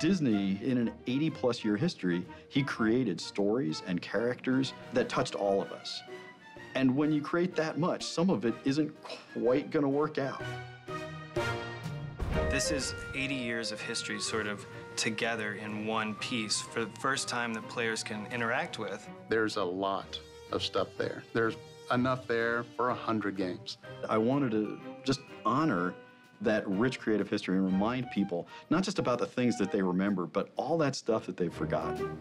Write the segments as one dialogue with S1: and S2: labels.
S1: Disney, in an 80-plus year history, he created stories and characters that touched all of us. And when you create that much, some of it isn't quite going to work out.
S2: This is 80 years of history sort of together in one piece for the first time that players can interact with.
S3: There's a lot of stuff there. There's enough there for 100 games.
S1: I wanted to just honor that rich creative history and remind people not just about the things that they remember, but all that stuff that they've forgotten.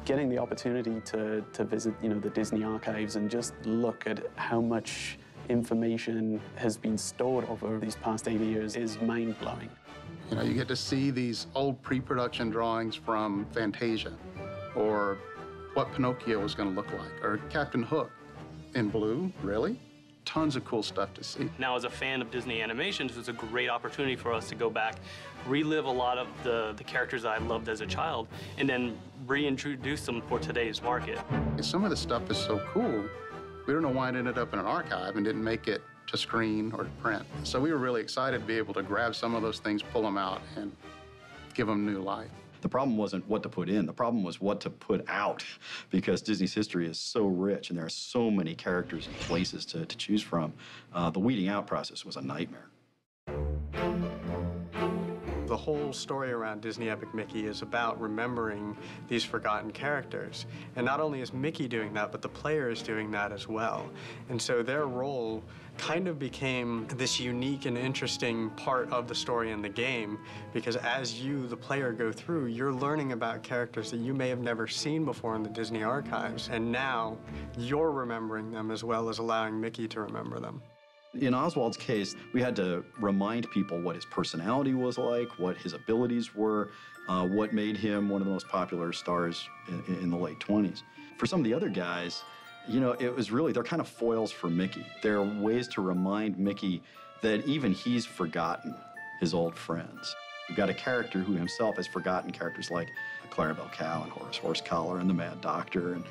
S4: Getting the opportunity to visit, the Disney archives and just look at how much information has been stored over these past 80 years is mind-blowing.
S3: You get to see these old pre-production drawings from Fantasia, or what Pinocchio was going to look like, or Captain Hook in blue, really? Tons of cool stuff to see.
S5: Now, as a fan of Disney animations, it was a great opportunity for us to go back, relive a lot of the characters that I loved as a child, and then reintroduce them for today's market.
S3: Some of the stuff is so cool, we don't know why it ended up in an archive and didn't make it to screen or to print. So we were really excited to be able to grab some of those things, pull them out, and give them new life.
S1: The problem wasn't what to put in, the problem was what to put out, because Disney's history is so rich and there are so many characters and places to choose from. The weeding out process was a nightmare.
S6: The whole story around Disney Epic Mickey is about remembering these forgotten characters. And not only is Mickey doing that, but the player is doing that as well. And so their role kind of became this unique and interesting part of the story in the game, because as you, the player, go through, you're learning about characters that you may have never seen before in the Disney archives. And now you're remembering them as well as allowing Mickey to remember them.
S1: In Oswald's case, we had to remind people what his personality was like, what his abilities were, what made him one of the most popular stars in the late 20s. For some of the other guys, it was really, they're kind of foils for Mickey. They're ways to remind Mickey that even he's forgotten his old friends. We've got a character who himself has forgotten characters like Clarabelle Cow and Horace Horsecollar and the Mad Doctor and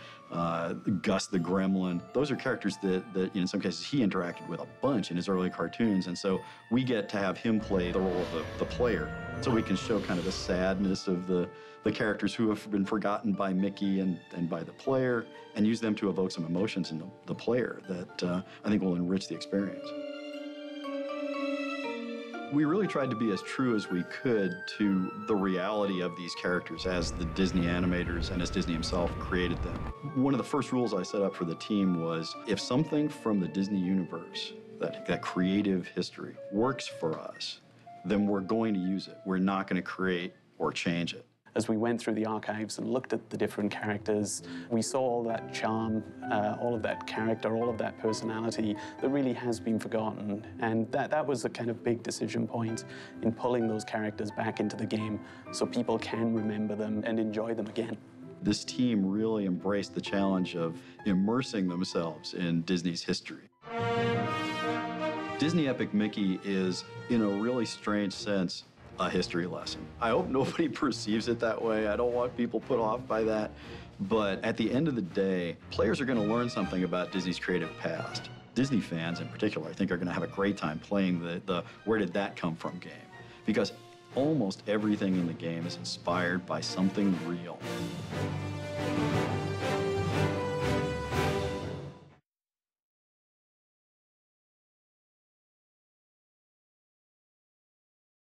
S1: Gus the Gremlin. Those are characters that in some cases he interacted with a bunch in his early cartoons, and so we get to have him play the role of the player. So we can show kind of the sadness of the characters who have been forgotten by Mickey and by the player, and use them to evoke some emotions in the player that I think will enrich the experience. We really tried to be as true as we could to the reality of these characters as the Disney animators and as Disney himself created them. One of the first rules I set up for the team was, if something from the Disney universe, that creative history, works for us, then we're going to use it. We're not going to create or change it.
S4: As we went through the archives and looked at the different characters, we saw all that charm, all of that character, all of that personality that really has been forgotten. And that was a kind of big decision point in pulling those characters back into the game so people can remember them and enjoy them again.
S1: This team really embraced the challenge of immersing themselves in Disney's history. Disney Epic Mickey is, in a really strange sense, a history lesson. I hope nobody perceives it that way. I don't want people put off by that. But at the end of the day, players are going to learn something about Disney's creative past. Disney fans in particular, I think, are going to have a great time playing the Where Did That Come From game, because almost everything in the game is inspired by something real.